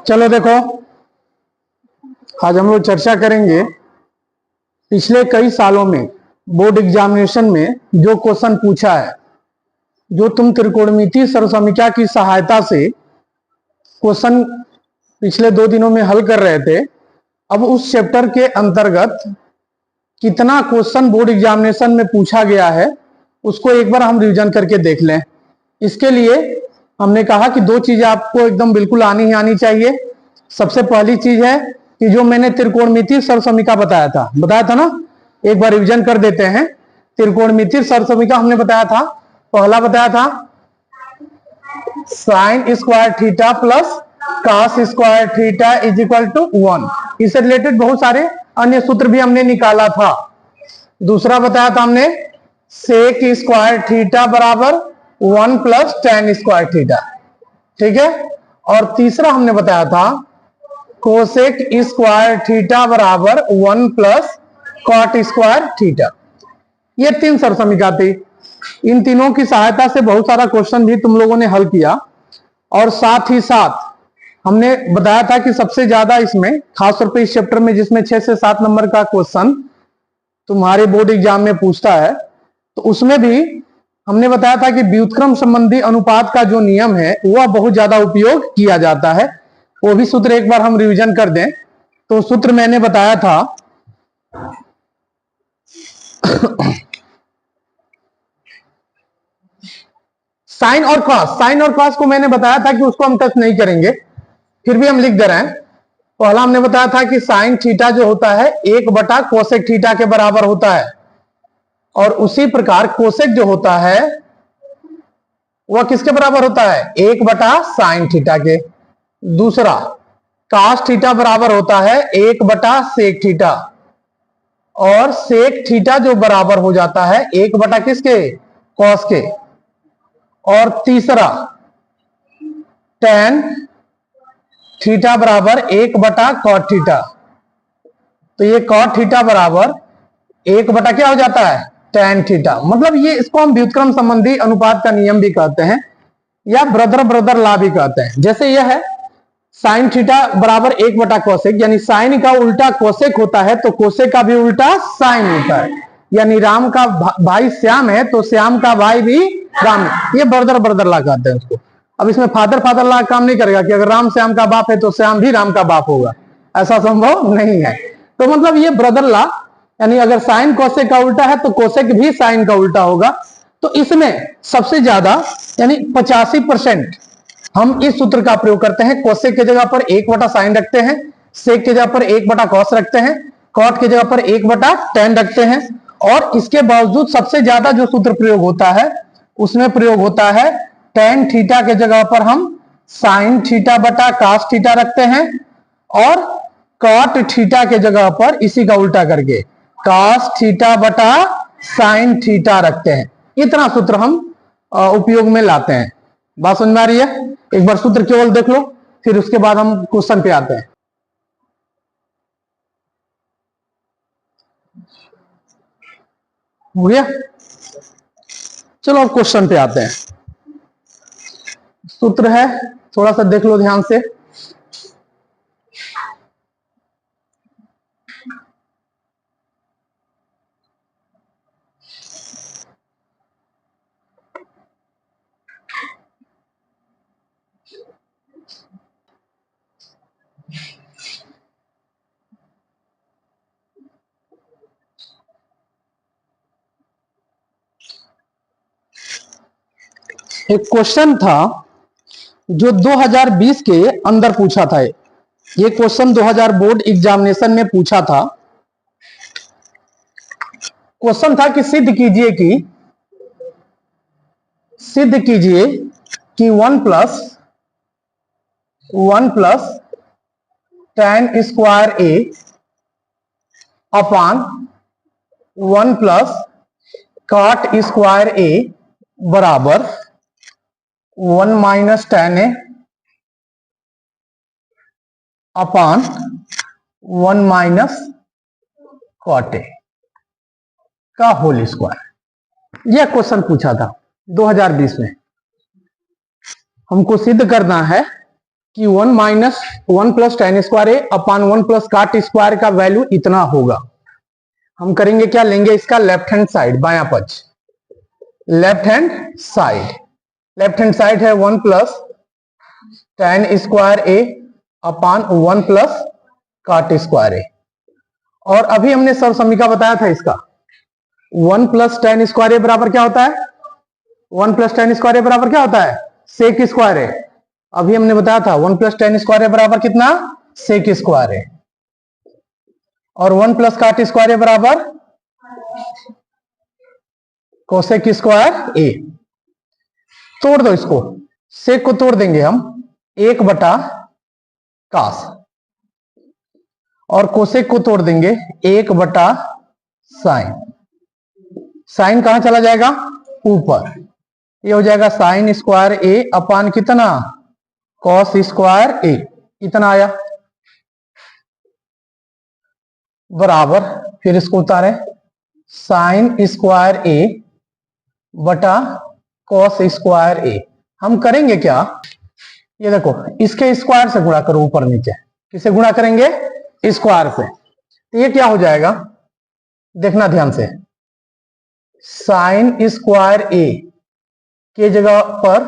चलो देखो, आज हम लोग चर्चा करेंगे पिछले कई सालों में बोर्ड एग्जामिनेशन में जो क्वेश्चन पूछा है, जो तुम त्रिकोणमितीय सर्वसमीकरण की सहायता से क्वेश्चन पिछले 2 दिनों में हल कर रहे थे। अब उस चैप्टर के अंतर्गत कितना क्वेश्चन बोर्ड एग्जामिनेशन में पूछा गया है उसको एक बार हम रिवीजन करके देख लें। इसके लिए हमने कहा कि 2 चीजें आपको एकदम बिल्कुल आनी ही आनी चाहिए। सबसे पहली चीज है कि जो मैंने त्रिकोणमितीय सर्वसमीकरण बताया था ना, एक बार रिवीजन कर देते हैं। त्रिकोणमितीय सर्वसमीकरण हमने बताया था, पहला बताया था sine square theta plus cos square theta is equal to 1। इससे रिलेटेड बहुत सारे अन्य सूत्र भी हमने निकाला था। दूसरा बताया था हमने सेक स्क्वायर थीटा बराबर 1 प्लस टेन स्क्वायर थीटा, ठीक है। और तीसरा हमने बताया था कोसेक स्क्वायर थीटा बराबर 1 प्लस कॉट स्क्वायर थीटा। ये 3 सर्वसमीकरण थी। इन तीनों की सहायता से बहुत सारा क्वेश्चन भी तुम लोगों ने हल किया। और साथ ही साथ हमने बताया था कि सबसे ज्यादा इसमें खास तौर पे इस चैप्टर में जिसमें 6 से 7 नंबर का क्वेश्चन तुम्हारे बोर्ड एग्जाम में पूछता है, तो उसमें भी हमने बताया था कि व्युत्क्रम संबंधी अनुपात का जो नियम है वह बहुत ज्यादा उपयोग किया जाता है। वो भी सूत्र एक बार हम रिवीजन कर दें। तो सूत्र मैंने बताया था साइन और कॉस को मैंने बताया था कि उसको हम टच नहीं करेंगे, फिर भी हम लिख दे रहे हैं। पहला हमने बताया था कि साइन थीटा जो होता है 1 कोसेक थीटा के बराबर होता है, और उसी प्रकार कोसेक जो होता है वह किसके बराबर होता है 1 साइन थीटा के। दूसरा कॉस थीटा बराबर होता है 1 सेक थीटा, और सेक थीटा जो बराबर हो जाता है 1 किसके कॉस के। और तीसरा टेन थीटा बराबर 1 कॉट थीटा। तो ये कॉट थीटा बराबर 1 क्या हो जाता है टेन थीटा। मतलब ये इसको हम व्युत्क्रम संबंधी अनुपात का नियम भी कहते हैं, या ब्रदर लॉ भी कहते हैं। जैसे यह है साइन थीटा बराबर 1 कोसेक, यानी साइन का उल्टा कोसेक होता है तो कोसेक का भी उल्टा साइन होता है। यानी राम का भाई श्याम है तो श्याम का भाई भी राम है। ये ब्रदर लॉ कहते हैं उसको। अब इसमें फादर लॉ काम नहीं करेगा कि अगर राम श्याम का बाप है तो श्याम भी राम का बाप होगा, ऐसा संभव नहीं है। तो मतलब ये ब्रदर लॉ, यानी अगर साइन कोसेक का उल्टा है तो कोसेक भी साइन का उल्टा होगा। तो इसमें सबसे ज्यादा यानी 85% हम इस सूत्र का प्रयोग करते हैं। कोसेक की जगह पर 1/साइन रखते हैं, सेक की जगह पर 1/कॉस रखते हैं, कॉट की जगह पर 1/टेन रखते हैं। और इसके बावजूद सबसे ज्यादा जो सूत्र प्रयोग होता है उसमें प्रयोग होता है टेन थीटा के जगह पर हम साइन थीटा बटा कॉस थीटा रखते हैं, और कॉट थीटा के जगह पर इसी का उल्टा करके कॉस थीटा बटा साइन थीटा रखते हैं। इतना सूत्र हम उपयोग में लाते हैं। बात समझ में आ रही है? एक बार सूत्र केवल देख लो, फिर उसके बाद हम क्वेश्चन पे आते हैं। हो गया? चलो अब क्वेश्चन पे आते हैं। सूत्र है, थोड़ा सा देख लो ध्यान से। एक क्वेश्चन था जो 2020 के अंदर पूछा था। ये क्वेश्चन 2000 बोर्ड एग्जामिनेशन में पूछा था। क्वेश्चन था कि सिद्ध कीजिए कि 1 plus tan square A upon 1 plus cot square A बराबर 1 minus tan A upon 1 minus cot A का होल स्क्वायर। यह क्वेश्चन पूछा था 2020 में। हमको सिद्ध करना है कि 1 minus 1 plus tan square A upon 1 plus काट स्क्वायर का वैल्यू इतना होगा। हम करेंगे क्या, लेंगे इसका लेफ्ट हैंड साइड, बायां पक्ष, left hand side. Left hand side है 1 plus tan square A upon 1 plus काट स्क्वायर ए। और अभी हमने सर समीका बताया था इसका, 1 प्लस टेन स्क्वायर ए बराबर क्या होता है, 1 प्लस टेन स्क्वायर ए बराबर क्या होता है, सेक स्क्वायर ए। अभी हमने बताया था 1 प्लस टेन स्क्वायर ए बराबर कितना, सेक स्क्वायर ए। और 1 प्लस काट स्क्वायर ए बराबर कोसेक स्क्वायर ए। तोड़ दो इसको, सेक को तोड़ देंगे हम 1 बटा कास, और कोसेक को तोड़ देंगे 1 बटा साइन। साइन कहां चला जाएगा, ऊपर, ये हो जाएगा साइन स्क्वायर ए अपान कितना, कॉस स्क्वायर ए, इतना आया, बराबर, फिर इसको उतारें, साइन स्क्वायर ए बटा कॉस स्क्वायर ए। हम करेंगे क्या, ये देखो इसके स्क्वायर से गुणा करो, ऊपर नीचे, किसे गुणा करेंगे, स्क्वायर से। तो ये क्या हो जाएगा, देखना ध्यान से, साइन स्क्वायर ए के जगह पर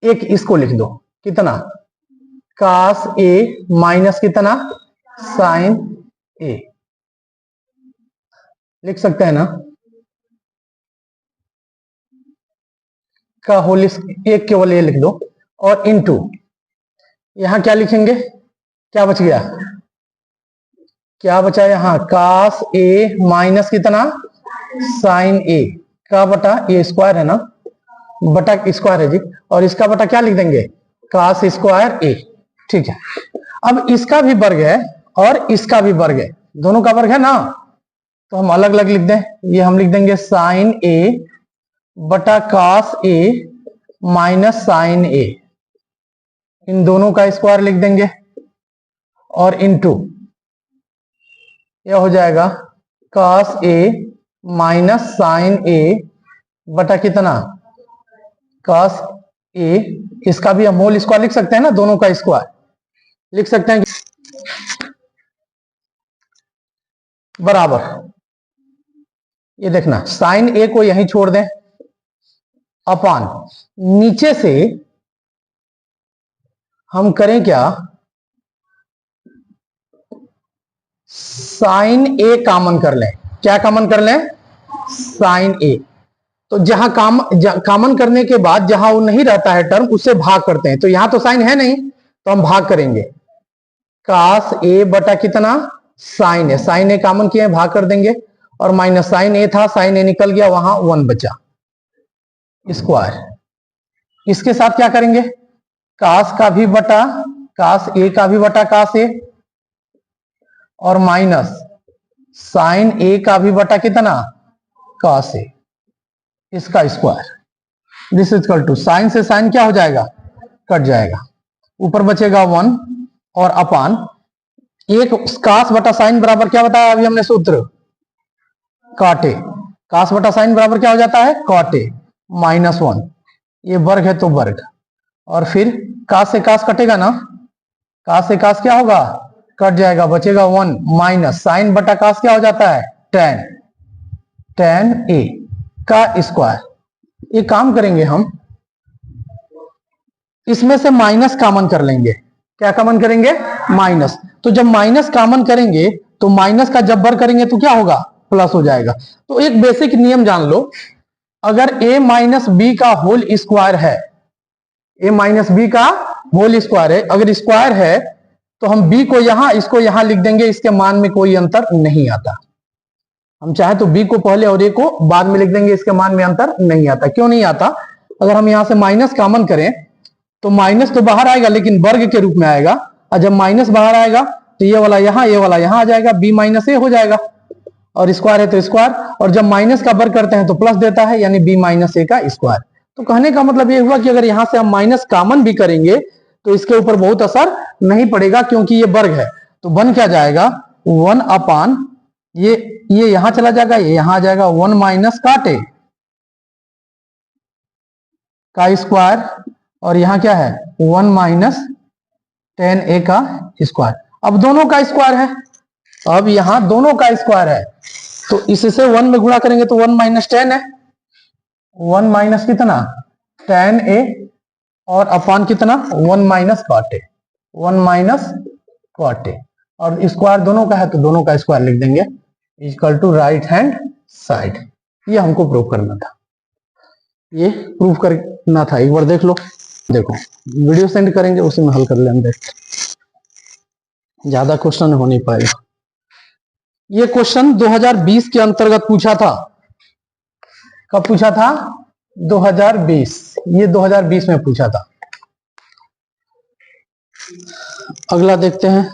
एक इसको लिख दो, कितना, कास ए माइनस कितना, साइन ए, लिख सकते हैं ना, का होल एक केवल ये लिख दो, और इनटू यहां क्या लिखेंगे, क्या बच गया, क्या बचा यहां, कास ए माइनस कितना, साइन ए का बटा, ये स्क्वायर है ना, बटा स्क्वायर है जी, और इसका बटा क्या लिख देंगे, कास स्क्वायर ए। ठीक है, अब इसका भी वर्ग है और इसका भी वर्ग है, दोनों का वर्ग है ना, तो हम अलग अलग लिख दें, ये हम लिख देंगे साइन ए बटा कास ए माइनस साइन ए, इन दोनों का स्क्वायर लिख देंगे, और इनटू यह हो जाएगा कास ए माइनस साइन ए बटा कितना, कास ए, इसका भी हम होल स्क्वायर लिख सकते हैं ना, दोनों का स्क्वायर लिख सकते हैं, बराबर, ये देखना साइन ए को यहीं छोड़ दें, अपान नीचे से हम करें क्या, साइन ए कॉमन कर लें, क्या कॉमन कर लें, साइन ए। तो जहां कॉमन करने के बाद जहां वो नहीं रहता है टर्म, उससे भाग करते हैं, तो यहां तो साइन है नहीं, तो हम भाग करेंगे, कास ए बटा कितना, साइन ए, साइन ए कॉमन किए, भाग कर देंगे, और माइनस साइन ए था, साइन ए निकल गया, वहां 1 बचा, स्क्वायर। इसके साथ क्या करेंगे, कास का भी बटा, कास ए का भी बटा कास ए, और माइनस साइन ए का भी बटा कितना, कास ए, इसका square. This is equal to, sine से साइन क्या हो जाएगा, कट जाएगा, ऊपर बचेगा 1, और अपान एक कास बटा साइन बराबर क्या बताया अभी हमने सूत्र, काटे, कास बटा साइन बराबर क्या हो जाता है, काटे, -1, ये वर्ग है तो वर्ग, और फिर कास से कास कटेगा ना, कास से कास क्या होगा, कट जाएगा, बचेगा 1, माइनस साइन बटा कास क्या हो जाता है, tan, tan ए का स्क्वायर। ये काम करेंगे हम, इसमें से माइनस कॉमन कर लेंगे, क्या कॉमन करेंगे, माइनस। तो जब माइनस कॉमन करेंगे तो माइनस का जब वर्ग करेंगे तो क्या होगा, प्लस हो जाएगा। तो एक बेसिक नियम जान लो, अगर a माइनस बी का होल स्क्वायर है, a माइनस बी का होल स्क्वायर है, अगर स्क्वायर है तो हम b को यहां, इसको यहां लिख देंगे, इसके मान में कोई अंतर नहीं आता। हम चाहे तो b को पहले और a को बाद में लिख देंगे, इसके मान में अंतर नहीं आता। क्यों नहीं आता, अगर हम यहां से माइनस कॉमन करें तो माइनस तो बाहर आएगा लेकिन वर्ग के रूप में आएगा, और जब माइनस बाहर आएगा तो ये वाला यहां आ जाएगा, b माइनस ए हो जाएगा, और स्क्वायर है तो स्क्वायर, और जब माइनस का वर्ग करते हैं तो प्लस देता है, यानी b माइनस ए का स्क्वायर। तो कहने का मतलब ये हुआ कि अगर यहां से हम माइनस कॉमन भी करेंगे तो इसके ऊपर बहुत असर नहीं पड़ेगा, क्योंकि ये वर्ग है। तो बन क्या जाएगा, 1 अपान ये यहां चला जाएगा, ये यहां आ जाएगा, 1 माइनस काटे का स्क्वायर, और यहां क्या है, 1 माइनस tan a का स्क्वायर। अब दोनों का स्क्वायर है, अब यहां दोनों का स्क्वायर है तो इससे 1 में गुणा करेंगे तो 1 माइनस टेन है, 1 माइनस कितना tan a और अपान कितना 1 minus cot A, 1 minus cot A, और स्क्वायर दोनों का है तो दोनों का स्क्वायर लिख देंगे equal to right hand side. ये हमको प्रूव करना था, ये प्रूव करना था। एक बार देख लो, देखो वीडियो सेंड करेंगे उसी में हल कर लेंगे, ज्यादा क्वेश्चन हो नहीं पाएगा। ये क्वेश्चन 2020 के अंतर्गत पूछा था। कब पूछा था 2020, ये 2020 में पूछा था। अगला देखते हैं।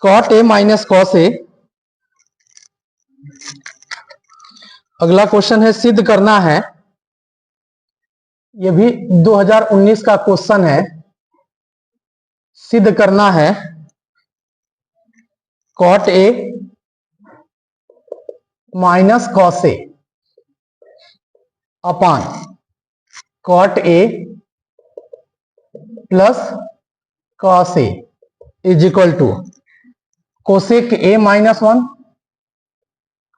कॉट ए माइनस कॉस ए। अगला क्वेश्चन है सिद्ध करना है, ये भी 2019 का क्वेश्चन है। सिद्ध करना है cot A minus cos A upon cot A plus cos A is equal to cosec A minus 1,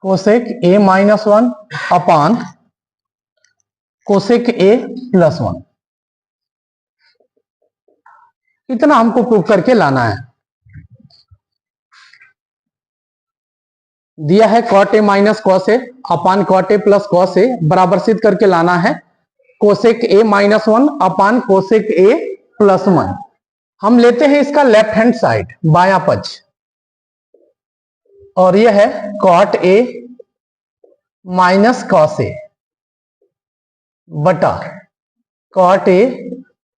cosec A minus 1 upon cosec A plus 1। इतना हमको प्रूव करके लाना है। दिया है cot A minus cos A upon cot A plus cos A बराबर सिद्ध करके लाना है cosec A minus 1 upon cosec A plus 1। हम लेते हैं इसका लेफ्ट हैंड साइड, बायां पक्ष, और यह है कॉट ए माइनस कॉस ए बटा cot A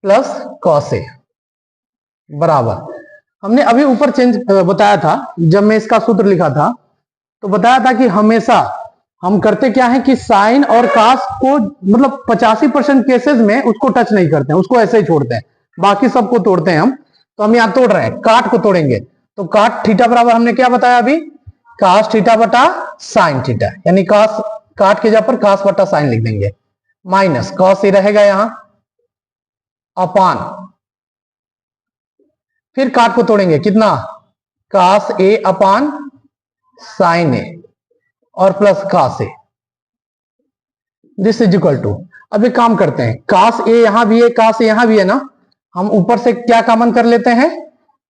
plus cos A बराबर। हमने अभी ऊपर चेंज बताया था, जब मैं इसका सूत्र लिखा था तो बताया था कि हमेशा हम करते क्या है कि साइन और कास को मतलब 85% केसेस में उसको टच नहीं करते हैं, उसको ऐसे ही छोड़ते हैं, बाकी सबको तोड़ते हैं हम। तो हम यहां तोड़ रहे हैं, काट को तोड़ेंगे तो काट थीटा बराबर हमने क्या बताया अभी, कास थीटा बटा साइन थीटा, यानी कास काट के जगह पर कास बटा साइन लिख देंगे, माइनस कॉस ए रहेगा यहां अपान, फिर काट को तोड़ेंगे कितना cos A upon sine A और plus cos A, this is equal to. अब एक काम करते हैं, कास ए यहां भी है कास ए यहां भी है ना, हम ऊपर से क्या कॉमन कर लेते हैं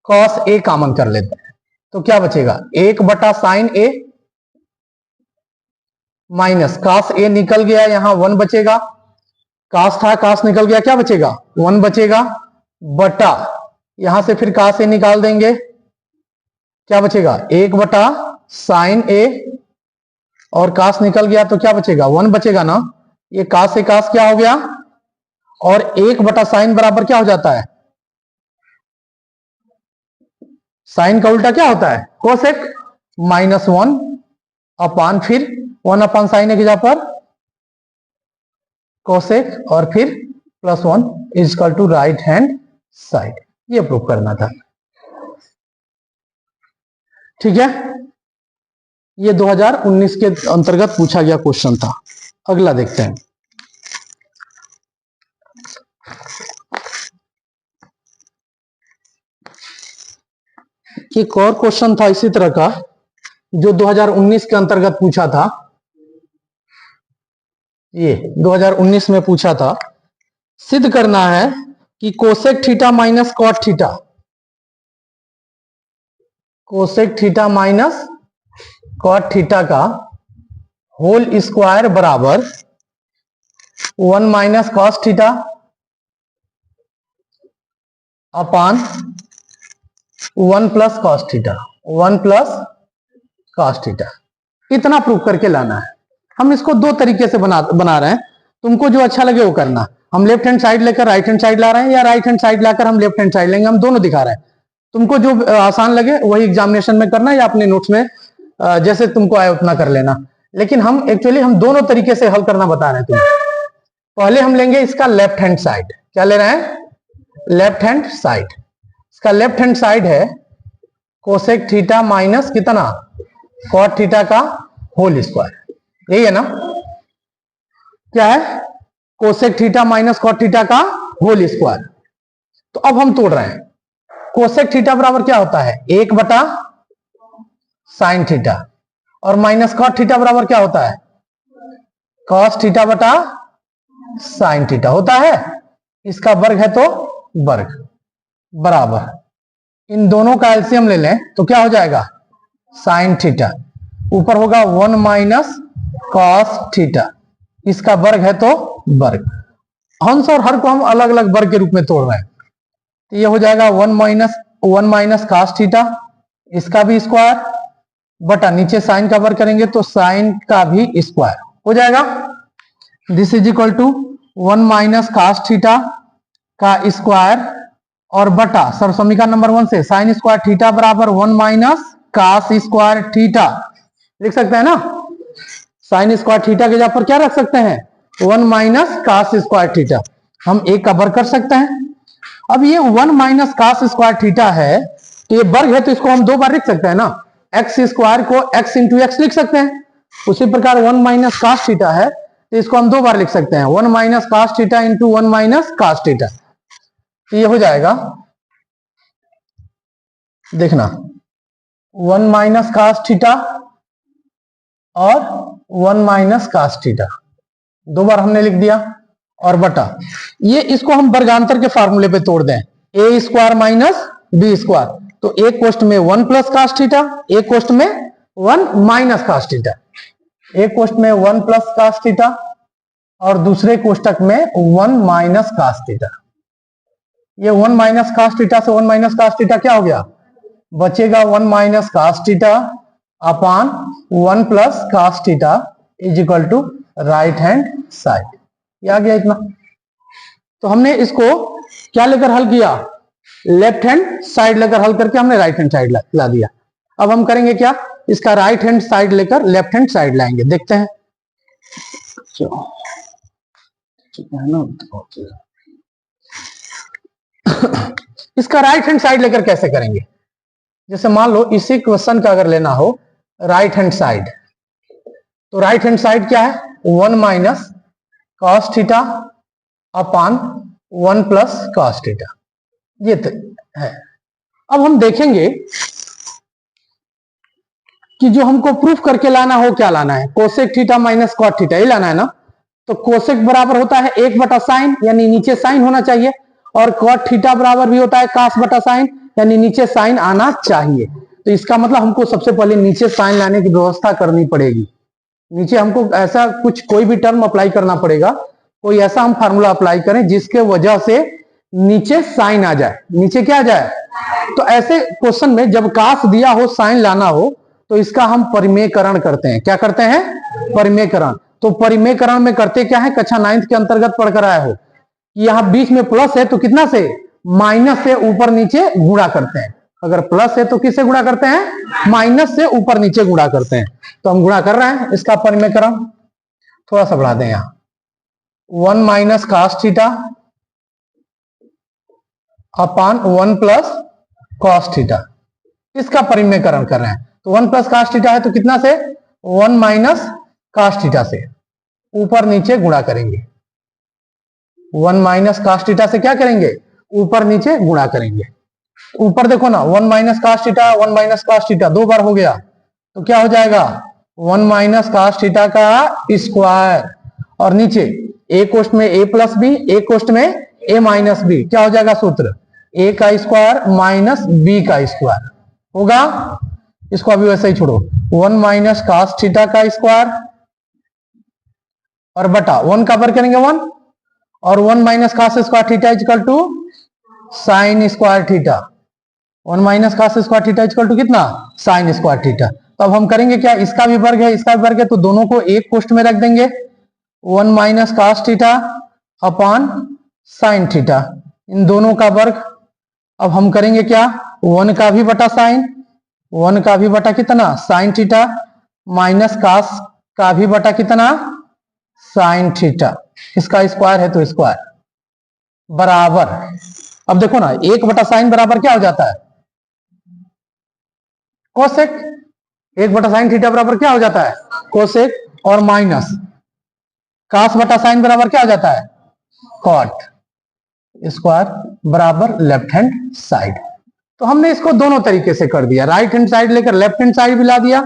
कॉस ए कॉमन कर लेते हैं, तो क्या बचेगा 1 बटा साइन ए माइनस कास ए निकल गया, यहां 1 बचेगा, कास था कास निकल गया, क्या बचेगा 1 बचेगा, बटा यहां से फिर कास ए निकाल देंगे, क्या बचेगा 1 बटा साइन ए और कास निकल गया तो क्या बचेगा 1 बचेगा ना, ये कास से कास क्या हो गया, और 1 बटा साइन बराबर क्या हो जाता है, साइन का उल्टा क्या होता है कोसेक, माइनस 1 अपान फिर 1 अपान साइन की जगह पर कोसेक और फिर plus 1 is equal to right hand side. ये प्रूव करना था, ठीक है। ये 2019 के अंतर्गत पूछा गया क्वेश्चन था। अगला देखते हैं। एक और क्वेश्चन था इसी तरह का जो 2019 के अंतर्गत पूछा था, ये 2019 में पूछा था। सिद्ध करना है कि cosec theta minus cot theta, cosec theta minus cot theta का होल स्क्वायर बराबर 1 minus cos theta upon 1 plus cos theta, 1 plus cos theta. इतना प्रूव करके लाना है। हम इसको दो तरीके से बना रहे हैं, तुमको जो अच्छा लगे वो करना। हम लेफ्ट हैंड साइड लेकर राइट हैंड साइड ला रहे हैं या राइट हैंड साइड लाकर हम लेफ्ट हैंड साइड लेंगे, हम दोनों दिखा रहे हैं। तुमको जो आसान लगे वही एग्जामिनेशन में करना या अपने नोट्स में जैसे तुमको आए उतना कर लेना। लेकिन हम एक्चुअली हम दोनों तरीके से हल करना बता रहे हैं तुम्हें। पहले हम लेंगे इसका लेफ्ट हैंड साइड। क्या ले रहे हैं? Left hand side. इसका लेफ्ट हैंड साइड है कोसेक थीटा माइनस कितना? कॉट थीटा का होल स्क्वायर। यही है ना? क्या है? Cosec theta minus cot theta का होल स्क्वायर। तो अब हम तोड़ रहे हैं। कोसेक थीटा बराबर क्या होता है? 1 बटा साइन थीटा, और माइनस कॉट थीटा बराबर क्या होता है? कॉस थीटा बटा साइन थीटा होता है। इसका वर्ग है तो वर्ग बराबर, इन दोनों का एलसीएम ले लें तो क्या हो जाएगा? साइन थीटा ऊपर होगा 1 माइनस कॉस थीटा, इसका वर्ग है तो वर्ग। हंस और हर को हम अलग अलग वर्ग के रूप में तोड़ रहे हैं। तो ये हो जाएगा 1 माइनस कॉस थीटा, इसका भी स्क्वायर बटा नीचे साइन का वर्ग करेंगे तो साइन का भी स्क्वायर हो जाएगा। This is equal to 1 minus cos theta का स्क्वायर और बटा सर समीकरण नंबर 1 से साइन स्क्वायर थीटा बराबर 1 माइनस कॉस स्क्वायर थीटा लिख सकते हैं ना। साइन स्क्वायर थीटा के जगह पर क्या रख सकते हैं? 1 माइनस कॉस स्क्वायर थीटा। हम एक का वर्ग कर सकते हैं। अब ये 1 माइनस कॉस स्क्वायर थीटा है तो ये वर्ग है तो इसको हम 2 बार लिख सकते हैं ना। एक्स स्क्वायर को x इंटू एक्स लिख सकते हैं। उसी प्रकार 1 माइनस कॉस थीटा है तो इसको हम 2 बार लिख सकते हैं, 1 minus cos theta into 1 minus cos theta. तो ये हो जाएगा, देखना 1 माइनस कॉस थीटा और 1 माइनस कॉस थीटा 2 बार हमने लिख दिया, और बटा ये इसको हम वर्गांतर के फार्मूले पे तोड़ दें, ए स्क्वायर माइनस बी स्क्वायर। तो एक कोष्ठ में 1 प्लस कॉस थीटा, एक कोष्ठ में 1 माइनस कॉस थीटा। एक कोष्ठ में 1 प्लस कॉस थीटा और दूसरे कोष्ठक में 1 माइनस कॉस थीटा। ये 1 माइनस कॉस थीटा से 1 माइनस कॉस थीटा क्या हो गया? बचेगा 1 minus cos theta upon 1 plus cos theta is equal to right hand side. ये आ गया इतना। तो हमने इसको क्या लेकर हल किया? लेफ्ट हैंड साइड लेकर हल करके हमने राइट हैंड साइड ला दिया। अब हम करेंगे क्या? इसका राइट हैंड साइड लेकर लेफ्ट हैंड साइड लाएंगे, देखते हैं। इसका राइट हैंड साइड लेकर कैसे करेंगे? जैसे मान लो इसी क्वेश्चन का अगर लेना हो राइट हैंड साइड, तो राइट हैंड साइड क्या है? 1 minus cos theta upon 1 plus cos theta, ये है। अब हम देखेंगे कि जो हमको प्रूफ करके लाना हो क्या लाना है? Cosec theta minus cot theta ही लाना है ना। तो कोसेक बराबर होता है 1 बटा साइन, यानी नीचे साइन होना चाहिए, और कॉट थीटा बराबर भी होता है कास बटा साइन, यानी नीचे साइन आना चाहिए। तो इसका मतलब हमको सबसे पहले नीचे साइन लाने की व्यवस्था करनी पड़ेगी। नीचे हमको ऐसा कुछ कोई भी टर्म अप्लाई करना पड़ेगा, कोई ऐसा हम फार्मूला अप्लाई करें जिसके वजह से नीचे साइन आ जाए, नीचे क्या आ जाए। तो ऐसे क्वेश्चन में जब कास दिया हो साइन लाना हो तो इसका हम परिमेयकरण करते हैं। क्या करते हैं? परिमेयकरण। तो परिमेयकरण में करते क्या है? कक्षा 9th के अंतर्गत पढ़कर आया हो कि यहाँ बीच में प्लस है तो कितना से? माइनस से ऊपर नीचे गुणा करते हैं। अगर प्लस है तो किससे गुणा करते हैं? माइनस से ऊपर नीचे गुणा करते हैं। तो हम गुणा कर रहे हैं, इसका परिमेयकरण थोड़ा सा बढ़ा दें, यहाँ 1 minus cos theta upon 1 plus cos theta, इसका परिमेयकरण कर रहे हैं। तो 1 प्लस कॉस थीटा है तो कितना से? 1 माइनस कॉस थीटा से ऊपर नीचे गुणा करेंगे। 1 माइनस कॉस थीटा से क्या करेंगे? ऊपर नीचे गुणा करेंगे। ऊपर देखो ना 1 minus cos theta 1 minus cos theta 2 बार हो गया तो क्या हो जाएगा? 1 माइनस कॉस थीटा का स्क्वायर, और नीचे एक कोष्ठ में a प्लस बी, एक कोष्ठ में a माइनस बी। क्या हो जाएगा सूत्र? a का स्क्वायर माइनस b का स्क्वायर होगा। इसको अभी वैसे ही छोड़ो, 1 माइनस कॉस थीटा का स्क्वायर और बटा 1 का वर्ग करेंगे 1, और 1 minus cos square theta equal to sine square theta. 1 minus cos square theta equal to कितना? Sine square theta. तो अब हम करेंगे क्या? इसका भी वर्ग है, इसका भी वर्ग है, तो दोनों को एक कोष्ठ में रख देंगे। 1 minus cos theta upon sine theta, इन दोनों का वर्ग। अब हम करेंगे क्या, 1 का भी बटा साइन, 1 का भी बटा कितना साइन थीटा, माइनस कास का भी बटा कितना साइन थीटा, इसका स्क्वायर है तो स्क्वायर, बराबर। अब देखो ना, 1 बटा साइन बराबर क्या हो जाता है कोसेक, 1 बटा साइन थीटा बराबर क्या हो जाता है कोसेक, और माइनस कास बटा साइन बराबर क्या हो जाता है कॉट, स्क्वायर बराबर लेफ्ट हैंड साइड। तो हमने इसको दोनों तरीके से कर दिया, राइट हैंड साइड लेकर लेफ्ट हैंड साइड भी ला दिया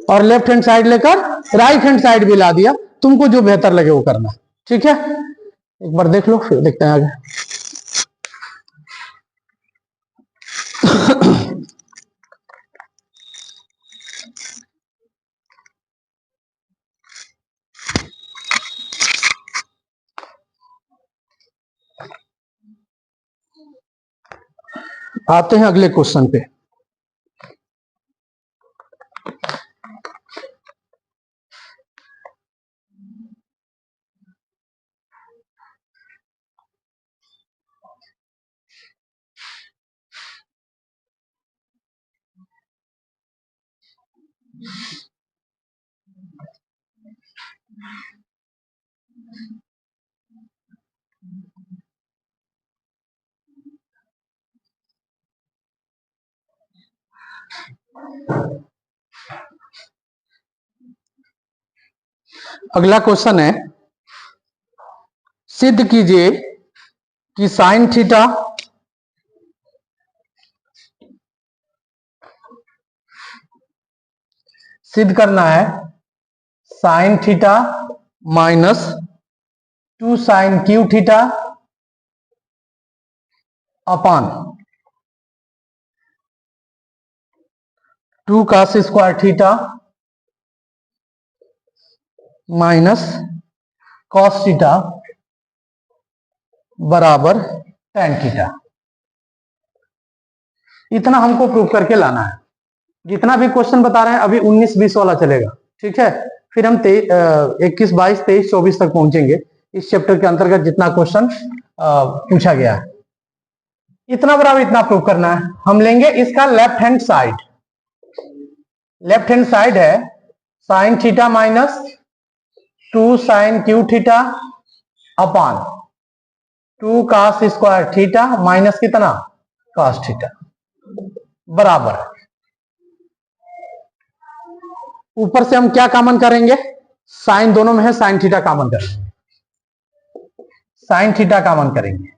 और लेफ्ट हैंड साइड लेकर राइट हैंड साइड भी ला दिया। तुमको जो बेहतर लगे वो करना, ठीक है। एक बार देख लो फिर देखते हैं आगे। आते हैं अगले क्वेश्चन पे। अगला क्वेश्चन है, सिद्ध कीजिए कि साइन थीटा सिद्ध करना है sine theta minus 2 sine cube theta upon 2 cos square theta minus cos theta बराबर टेन थीटा। इतना हमको प्रूव करके लाना है। जितना भी क्वेश्चन बता रहे हैं अभी 19-20 वाला चलेगा, ठीक है। फिर हम 21, 22, 23, 24 तक पहुंचेंगे इस चैप्टर के अंतर्गत जितना क्वेश्चन पूछा गया है। इतना बराबर इतना प्रूव करना है। हम लेंगे इसका left hand side, left hand side है sine theta minus 2 sine cube theta upon 2 cos square theta minus कितना कास थीटा बराबर। ऊपर से हम क्या कॉमन करेंगे, साइन दोनों में है, साइन थीटा कॉमन करेंगे, साइन थीटा कॉमन करेंगे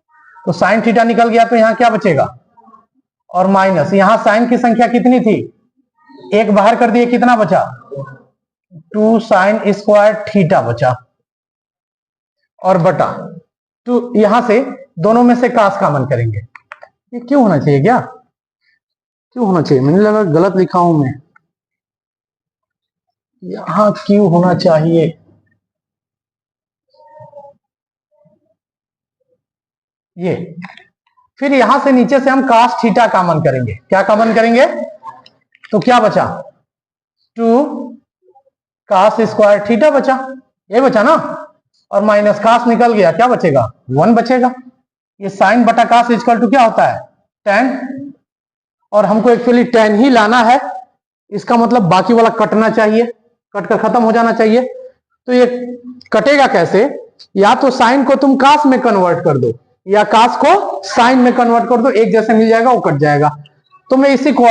तो साइन थीटा निकल गया तो यहां क्या बचेगा और माइनस, यहां साइन की संख्या कितनी थी एक बाहर कर दिए, कितना बचा 2 साइन स्क्वायर थीटा बचा और बटा 2, यहां से दोनों में से कास कॉमन करेंगे। ये क्यों होना चाहिए, क्या क्यों होना चाहिए, मैंने लगा गलत लिखा हूं मैं, यहां क्यों होना चाहिए, ये। फिर यहां से नीचे से हम कास थीटा कॉमन करेंगे, क्या कॉमन करेंगे तो क्या बचा 2 कास स्क्वायर थीटा बचा, ये बचा ना, और माइनस कास निकल गया, क्या बचेगा 1 बचेगा। ये साइन बटा कास इक्वल टू क्या होता है tan, और हमको एक्चुअली tan ही लाना है, इसका मतलब बाकी वाला कटना चाहिए, कट कर खत्म हो जाना चाहिए। तो ये कटेगा कैसे, या तो साइन को तुम कास में कन्वर्ट कर दो या कास को साइन में कन्वर्ट कर दो, एक जैसे मिल जाएगा, वो कट जाएगा। तो मैं इसी को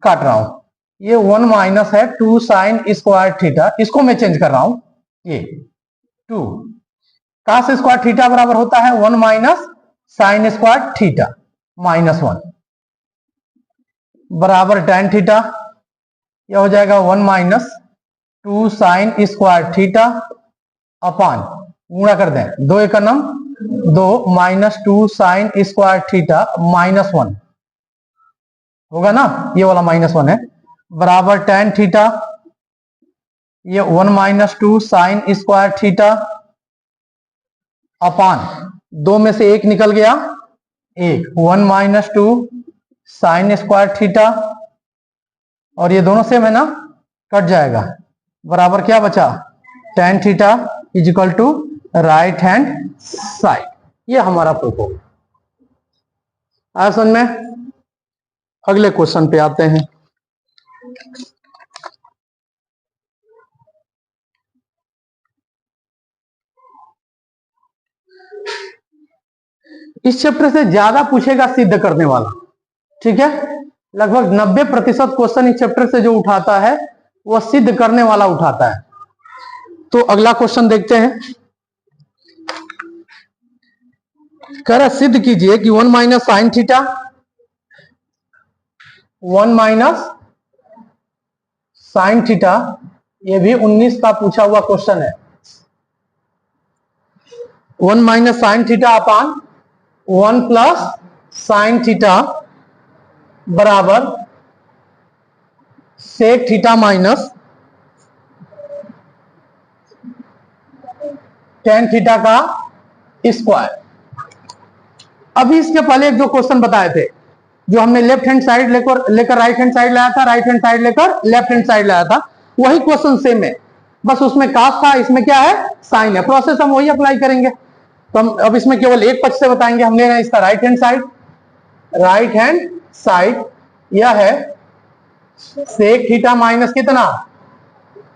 काट रहा हूं, ये 1 माइनस है 2 साइन स्क्वायर थीटा, इसको मैं चेंज कर रहा हूं, ये 2 कास स्क्वायर थीटा बराबर होता है 1 minus sign square theta minus 1 बराबर tan थीटा, यह हो जाएगा 1 minus 2 sign square theta upon, गुणा कर दें 2 एक नम 2 minus 2 sign square theta minus 1 होगा ना, ये वाला माइनस 1 है, बराबर tan थीटा, ये 1 minus 2 sign square theta upon 2 में से 1 निकल गया, 1 माइनस 2 साइन स्क्वायर थीटा, और ये दोनों सेम है ना, कट जाएगा, बराबर क्या बचा tan theta is equal to right hand side. ये हमारा प्रूफ होगा। आया समझ में? अगले क्वेश्चन पे आते हैं। इस चैप्टर से ज्यादा पूछेगा सिद्ध करने वाला, ठीक है। लगभग 90% क्वेश्चन इस चैप्टर से जो उठाता है वो सिद्ध करने वाला उठाता है। तो अगला क्वेश्चन देखते हैं। कह रहा सिद्ध कीजिए कि 1 minus sine theta, 1 minus sine theta, ये भी 19 का पूछा हुआ क्वेश्चन है। 1 minus sine theta upon 1 plus sine theta बराबर sec theta minus tan theta का स्क्वायर। अभी इसके पहले एक जो क्वेश्चन बताए थे, जो हमने लेफ्ट हैंड साइड लेकर राइट हैंड साइड लाया था, राइट हैंड साइड लेकर लेफ्ट हैंड साइड लाया था, वही क्वेश्चन सेम है, बस उसमें कास था, इसमें क्या है, साइन है। प्रोसेस हम वही अप्लाई करेंगे। तो हम अब इसमें केवल एक पक्ष से बताएंगे। हम ले रहे हैं इसका right hand side. Right hand side यह है सेक थीटा माइनस कितना,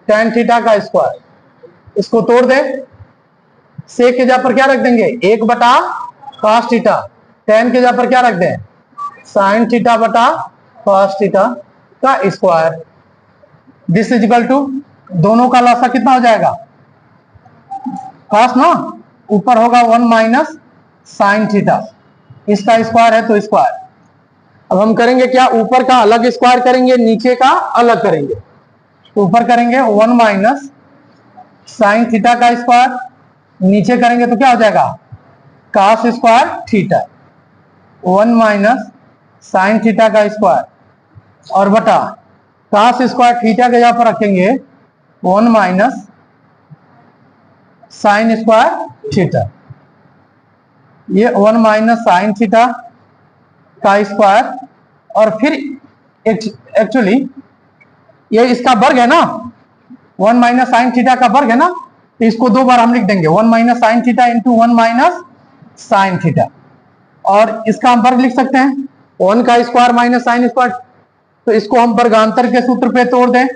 टेन थीटा का स्क्वायर। इसको तोड़ दे, सेक के जगह पर क्या रख देंगे, 1 बटा कॉस थीटा, टेन के जगह पर क्या रख दें, साइन थीटा बटा कॉस थीटा का square. This is equal to, दोनों का लसा कितना हो जाएगा, कॉस ना, ऊपर होगा 1 माइनस साइन थीटा, इसका स्क्वायर है तो स्क्वायर। अब हम करेंगे क्या, ऊपर का अलग स्क्वायर करेंगे, नीचे का अलग करेंगे। ऊपर करेंगे 1 माइनस साइन थीटा का स्क्वायर, नीचे करेंगे तो क्या हो जाएगा, cos square theta, 1 minus sine theta का स्क्वायर, और बटा कॉस स्क्वायर थीटा के जगह पर रखेंगे 1 माइनस साइन स्क्वायर थीटा। ये 1 माइनस साइन थीटा का स्क्वायर, और फिर एक्चुअली ये इसका वर्ग है ना, 1 माइनस साइन थीटा का वर्ग है ना, तो इसको 2 बार हम लिख देंगे, 1 minus sine theta into 1 minus sine theta. और इसका हम वर्ग लिख सकते हैं 1 का स्क्वायर माइनस साइन स्क्वायर, तो इसको हम वर्गांतर के सूत्र पे तोड़ दें,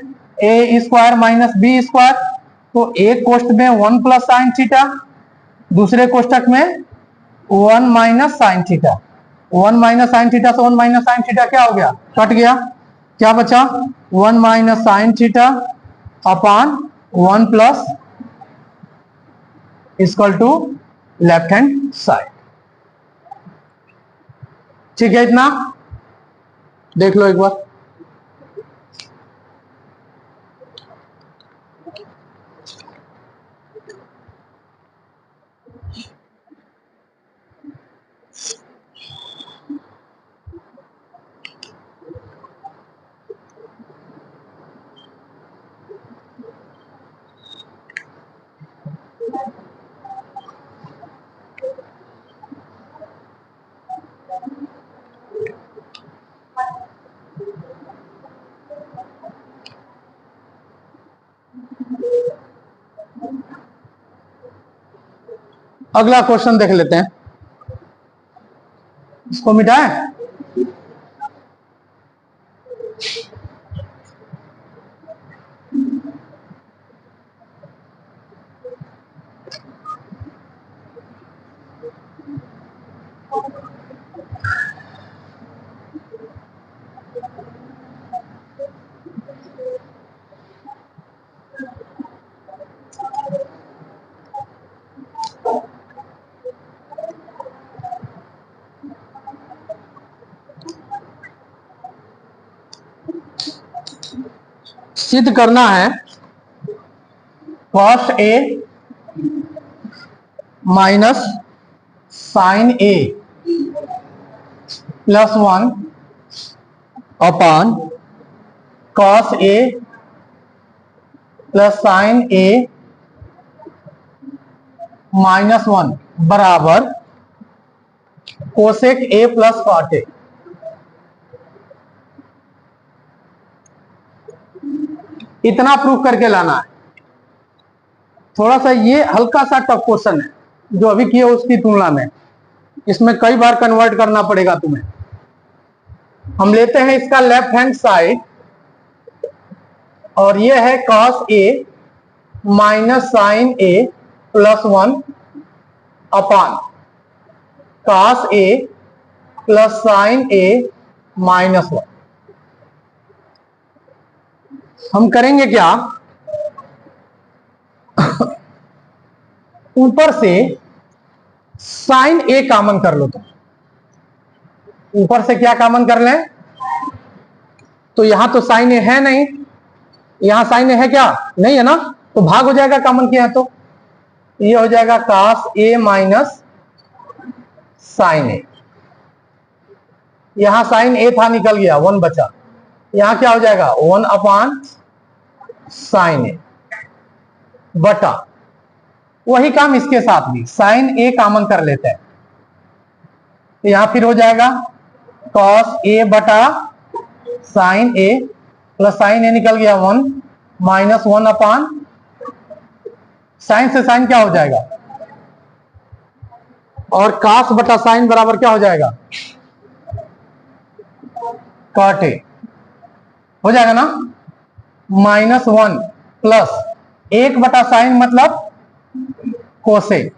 ए स्क्वायर माइनस बी स्क्वायर। तो एक कोष्ठ में 1 प्लस साइन थीटा, दूसरे कोष्ठक में 1 minus sine theta. 1 minus sine theta से 1 माइनस साइन थीटा क्या हो गया, कट गया, क्या बचा, 1 minus sine theta upon 1 plus equal to left hand side. ठीक है, इतना देख लो एक बार। अगला क्वेश्चन देख लेते हैं, इसको मिटाएं। सिद्ध करना है cos A minus sine A plus 1 upon cos A plus sine A minus 1 बराबर cosec A plus cot A. इतना प्रूफ करके लाना है। थोड़ा सा ये हल्का सा टफ क्वेश्चन है जो अभी किए उसकी तुलना में, इसमें कई बार कन्वर्ट करना पड़ेगा तुम्हें। हम लेते हैं इसका लेफ्ट हैंड साइड और ये है cos A minus sine A plus 1 upon cos A plus sine A minus 1। हम करेंगे क्या, ऊपर से साइन A कॉमन कर लो। तुम ऊपर से क्या कॉमन कर लें, तो यहां तो साइन A है नहीं, यहां साइन A है क्या, नहीं है ना, तो भाग हो जाएगा कॉमन किया है तो ये हो जाएगा cos A minus sine A। यहां साइन A था, निकल गया, 1 बचा। यहां क्या हो जाएगा 1 अपान साइन A बटा, वही काम इसके साथ भी साइन A कॉमन कर लेते हैं, तो यहां फिर हो जाएगा cos A बटा sine A plus sine A निकल गया 1 माइनस 1 अपान साइन से साइन क्या हो जाएगा, और cos बटा साइन बराबर क्या हो जाएगा cot A हो जाएगा ना, माइनस 1 प्लस 1 बटा साइन मतलब कोसेक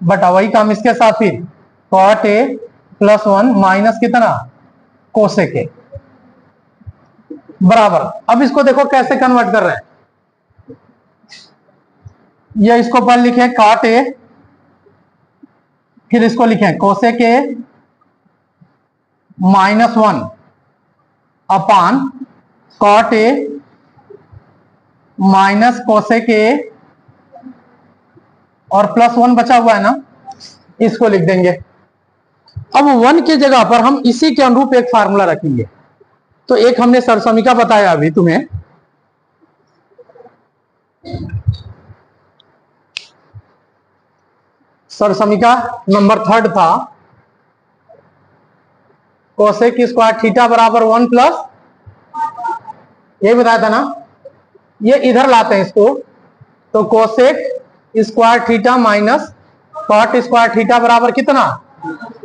बटा वही काम इसके साथ फिर cot A प्लस 1 माइनस कितना कोसेक A बराबर। अब इसको देखो कैसे कन्वर्ट कर रहे हैं, ये इसको पर लिखे cot A, फिर इसको लिखे cosec A minus 1 upon cot A minus cosec A और प्लस 1 बचा हुआ है ना, इसको लिख देंगे। अब 1 की जगह पर हम इसी के अनुरूप एक फार्मूला रखेंगे। तो एक हमने सरसमीका बताया अभी तुम्हें, सरसमीका नंबर 3 था कोसेक स्क्वायर थीटा बराबर 1 प्लस, यही बताया था ना, ये इधर लाते हैं इसको, तो cosec square theta minus cot square theta बराबर कितना,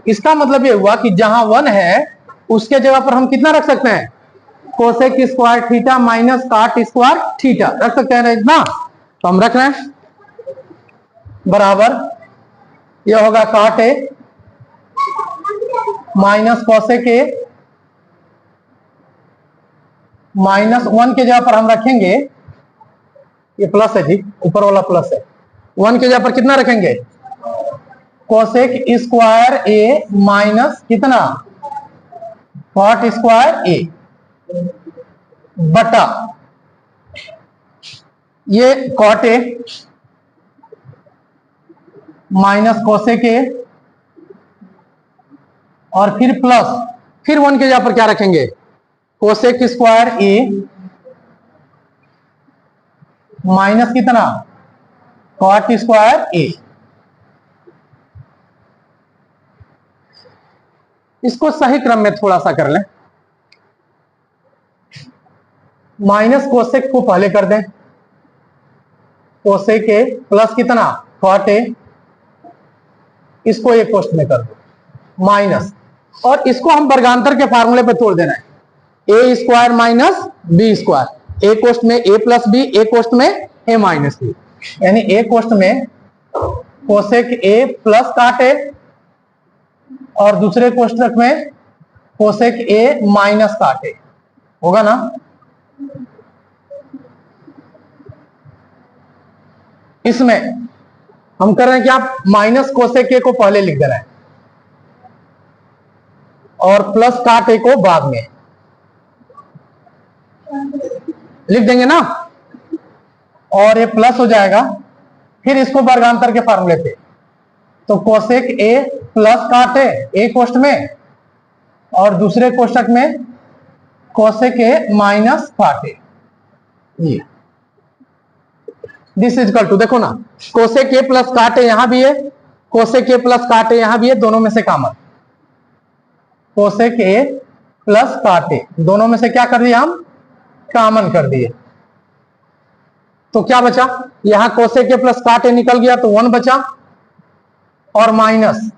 इसका मतलब ये हुआ कि जहां 1 है उसके जगह पर हम कितना रख सकते हैं, cosec square theta minus cot square theta रख सकते हैं ना इतना, तो हम रख रहे हैं बराबर, ये होगा cot A minus cosec A minus 1 के जगह पर हम रखेंगे, ये प्लस है ठीक, ऊपर वाला प्लस है, 1 के जगह पर कितना रखेंगे कोसेक स्क्वायर ए माइनस कितना कॉट स्क्वायर ए बटा ये cot A minus cosec A और फिर प्लस, फिर 1 के जगह पर क्या रखेंगे कोसेक स्क्वायर ए माइनस कितना कॉट स्क्वायर ए। इसको सही क्रम में थोड़ा सा कर लें, माइनस कोसेक को पहले कर दें, कोसेक ए प्लस कितना कॉट ए, इसको एक कोष्ठ में कर दो माइनस, और इसको हम वर्गांतर के फार्मूले पे तोड़ देना है, ए स्क्वायर माइनस बी स्क्वायर, ए कोष्ठ में ए प्लस बी, ए कोष्ठ में ए माइनस बी, यानी ए कोष्ठ में cosec A plus cot A और दूसरे कोष्ठक में cosec A minus cot A होगा ना। इसमें हम कर रहे हैं कि आप माइनस कोसेक ए को पहले लिख दे रहे हैं और प्लस कॉट ए को बाद में लिख देंगे ना, और ये प्लस हो जाएगा, फिर इसको वर्गांतर के फार्मूले पे, तो cosec A plus cot A एक कोष्ठ में और दूसरे कोष्ठक में cosec A minus cot A, ये दिस इज इक्वल टू, देखो ना cosec A plus cot A यहां भी है, cosec A plus cot A यहां भी है, दोनों में से common cosec A plus cot A, दोनों में से क्या कर दिया हम कॉमन कर दिए, तो क्या बचा, यहां कोसेक ए प्लस काट ए निकल गया तो 1 बचा, और माइनस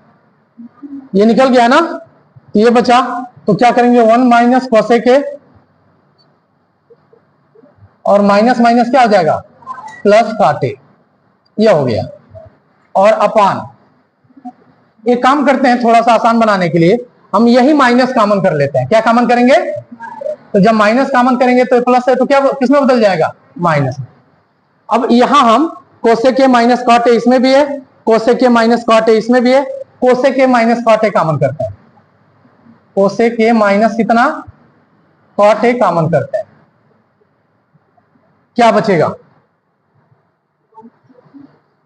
ये निकल गया ना, तो ये बचा, तो क्या करेंगे 1 माइनस कोसेक ए, और माइनस माइनस क्या हो जाएगा प्लस काट ए, ये हो गया, और अपान। एक काम करते हैं थोड़ा सा आसान बनाने के लिए, हम यही माइनस कॉमन कर लेते हैं। क्या कॉमन करेंगे, तो जब माइनस कॉमन करेंगे तो प्लस है तो क्या किसमें बदल जाएगा, माइनस। अब यहां हम cosec A minus cot A इसमें भी है, cosec A minus cot A इसमें भी है, cosec A minus cot A common करते हैं, कोसेक ए माइनस कितना कॉट ए कॉमन करते हैं, क्या बचेगा,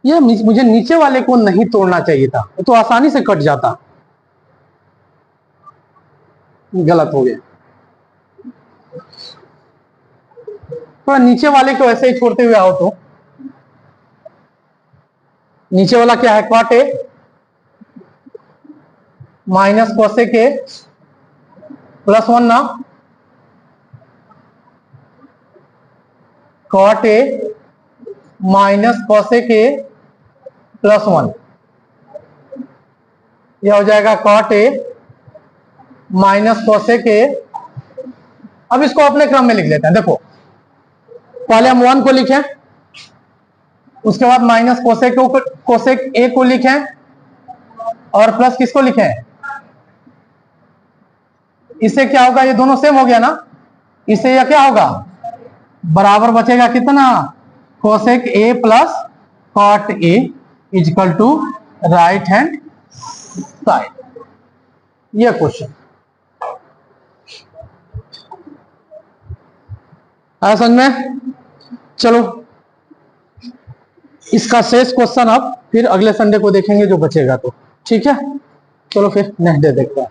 ये मुझे नीचे वाले को नहीं तोड़ना चाहिए था, तो आसानी से कट जाता, गलत हो गया। थोड़ा नीचे वाले को ऐसे ही छोड़ते हुए आओ, तो नीचे वाला क्या है cot A minus cosec A plus 1 ना, cot A minus cosec A plus 1, यह हो जाएगा cot A minus cosec A. अब इसको अपने क्रम में लिख लेते हैं। देखो पहले हम 1 को लिखें, उसके बाद माइनस कोसेक ए को लिखें, और प्लस किसको लिखें, इससे क्या होगा, ये दोनों सेम हो गया ना, इससे यह क्या होगा बराबर बचेगा कितना, cosec A plus cot A equal to right hand side. यह क्वेश्चन आया समझ में। चलो इसका शेष क्वेश्चन अब फिर अगले संडे को देखेंगे जो बचेगा, तो ठीक है। चलो फिर नेक्स्ट डे देखते हैं।